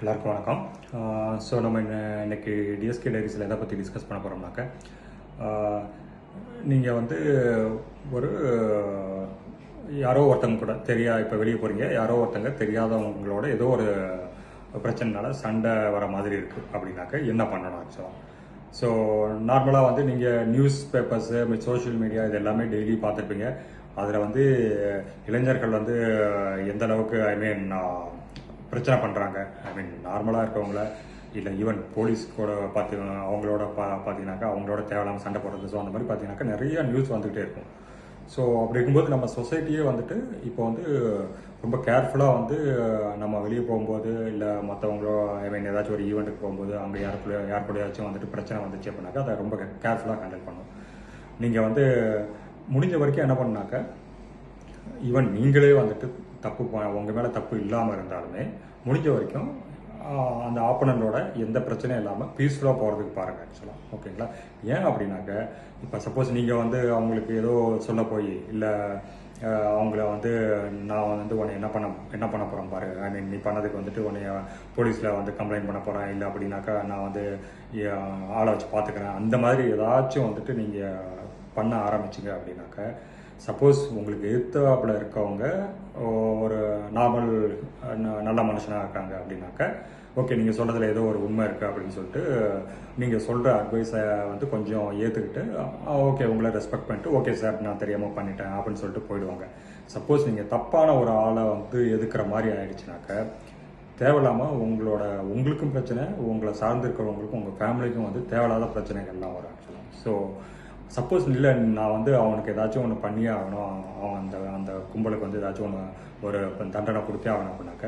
எல்லாருக்கும் வணக்கம். ஸோ நம்ம இன்னைக்கு டிஎஸ்கே டைரிஸில் எதை பற்றி டிஸ்கஸ் பண்ண போகிறோம்னாக்க, நீங்கள் வந்து ஒரு யாரோ ஒருத்தங்க கூட இப்போ வெளியே போகிறீங்க, யாரோ ஒருத்தங்க தெரியாதவங்களோட ஏதோ ஒரு பிரச்சனைனால சண்டை வர மாதிரி இருக்குது அப்படின்னாக்க என்ன பண்ணணும் ஆக்சுவலாக. ஸோ நார்மலாக வந்து நீங்கள் நியூஸ் பேப்பர்ஸு, சோஷியல் மீடியா இது எல்லாமே டெய்லி பார்த்துருப்பீங்க. அதில் வந்து இளைஞர்கள் வந்து எந்த அளவுக்கு பிரச்சனை பண்ணுறாங்க. நார்மலாக இருக்கவங்கள இல்லை ஈவன் போலீஸ் கூட அவங்களோட பார்த்தீங்கன்னாக்கா அவங்களோட தேவையில்லாமல் சண்டை போடுறது. ஸோ அந்த மாதிரி பார்த்தீங்கன்னாக்கா நிறைய நியூஸ் வந்துகிட்டே இருக்கும். ஸோ அப்படி இருக்கும்போது நம்ம சொசைட்டியே வந்துட்டு இப்போ வந்து ரொம்ப கேர்ஃபுல்லாக வந்து நம்ம வெளியே போகும்போது இல்லை மற்றவங்களோ ஏதாச்சும் ஒரு ஈவெண்ட்டுக்கு போகும்போது அங்கே யார் கூடயாச்சும் வந்துட்டு பிரச்சனை வந்துச்சு அப்படின்னாக்கா அதை ரொம்ப கேர்ஃபுல்லாக ஹேண்டில் பண்ணணும். நீங்கள் வந்து முடிஞ்ச வரைக்கும் என்ன பண்ணாக்க, ஈவன் நீங்களே வந்துட்டு உங்கள் மேலே தப்பு இல்லாமல் இருந்தாலுமே முடிஞ்ச வரைக்கும் அந்த ஆப்பனண்டோட எந்த பிரச்சனையும் இல்லாமல் பீஸ்ஃபுல்லாக போகிறதுக்கு பாருங்கள் ஆக்சுவலாக. ஓகேங்களா? ஏன் அப்படின்னாக்க, இப்போ சப்போஸ் நீங்கள் வந்து அவங்களுக்கு ஏதோ சொல்ல போய் இல்லை அவங்கள வந்து நான் வந்து உன்னை என்ன பண்ண போகிறேன் பாரு, நீ பண்ணதுக்கு வந்துட்டு உன்னை போலீஸில் வந்து கம்ப்ளைண்ட் பண்ண போகிறேன், இல்லை அப்படின்னாக்கா நான் வந்து ஆளை வச்சு பார்த்துக்கிறேன், அந்த மாதிரி ஏதாச்சும் வந்துட்டு நீங்கள் பண்ண ஆரம்பிச்சிங்க அப்படின்னாக்க, சப்போஸ் உங்களுக்கு எதிர்த்தாப்புல இருக்கவங்க ஒரு நல்ல மனுஷனாக இருக்காங்க அப்படின்னாக்க, ஓகே நீங்கள் சொல்கிறதுல ஏதோ ஒரு உண்மை இருக்குது அப்படின்னு சொல்லிட்டு நீங்கள் சொல்கிற அட்வைஸை வந்து கொஞ்சம் ஏற்றுக்கிட்டு ஓகே உங்களை ரெஸ்பெக்ட் பண்ணிட்டு ஓகே சார் நான் தெரியாமல் பண்ணிட்டேன் அப்படின்னு சொல்லிட்டு போயிடுவாங்க. சப்போஸ் நீங்கள் தப்பான ஒரு ஆளை வந்து எதுக்குற மாதிரி ஆயிடுச்சுனாக்க, தேவையில்லாமல் உங்களுக்கும் பிரச்சனை, உங்களை சார்ந்திருக்கிறவங்களுக்கும் உங்கள் ஃபேமிலிக்கும் வந்து தேவையில்லாத பிரச்சனைகள்லாம் வரும் ஆக்சுவலாக. ஸோ சப்போஸ் இல்லை நான் வந்து அவனுக்கு ஏதாச்சும் ஒன்று பண்ணியே ஆகணும், அவன் அந்த கும்பலுக்கு வந்து ஏதாச்சும் ஒரு தண்டனை கொடுத்தே ஆகணும் அப்படின்னாக்க,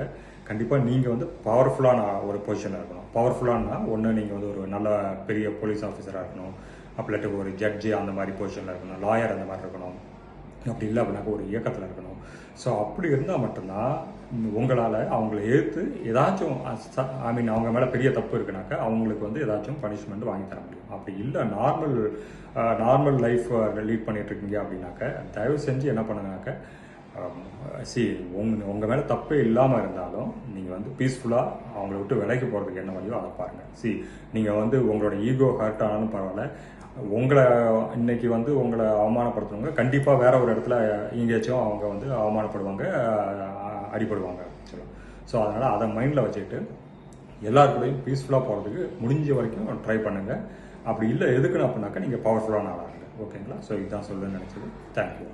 கண்டிப்பாக நீங்கள் வந்து பவர்ஃபுல்லான ஒரு பொசிஷனில் இருக்கணும். பவர்ஃபுல்லானா ஒன்று நீங்கள் வந்து ஒரு நல்ல பெரிய போலீஸ் ஆஃபீஸராக இருக்கணும், அப்படின்ட்டு ஒரு ஜட்ஜி அந்த மாதிரி பொசிஷனில் இருக்கணும், லாயர் அந்த மாதிரி இருக்கணும். அப்படி இல்லை அப்படின்னாக்க ஒரு இயக்கத்தில் இருக்கணும். ஸோ அப்படி இருந்தால் மட்டும்தான் உங்களால் அவங்கள எதிர்த்து ஏதாச்சும் அவங்க மேலே பெரிய தப்பு இருக்குனாக்கா அவங்களுக்கு வந்து ஏதாச்சும் பனிஷ்மெண்ட் வாங்கி தர முடியும். அப்படி இல்லை நார்மல் லைஃப் லீட் பண்ணிட்டு இருக்கீங்க அப்படின்னாக்க, தயவு செஞ்சு என்ன பண்ணுங்கனாக்க, உங்கள் மேலே தப்பே இல்லாமல் இருந்தாலும் நீங்கள் வந்து பீஸ்ஃபுல்லாக அவங்கள விட்டு விலைக்கு போகிறதுக்கு என்ன வழியோ அதை பாருங்கள். நீங்கள் வந்து உங்களோட ஈகோ ஹர்ட் ஆனாலும் பரவாயில்ல, இன்னைக்கு வந்து உங்களை அவமானப்படுத்துறவங்க கண்டிப்பாக வேற ஒரு இடத்துல எங்கேயாச்சும் அவங்க வந்து அவமானப்படுவாங்க, அடிபடுவாங்க ஆக்சுவலாக. ஸோ அதனால் அதை மைண்டில் வச்சுக்கிட்டு எல்லாருக்கூடையும் பீஸ்ஃபுல்லாக போகிறதுக்கு முடிஞ்ச வரைக்கும் ட்ரை பண்ணுங்கள். அப்படி இல்லை எதுக்குன்னு அப்படின்னாக்கா நீங்கள் பவர்ஃபுல்லான ஆளாக இருங்க. ஓகேங்களா? ஸோ இதுதான் சொல்லுன்னு நினச்சது. தேங்க்யூ.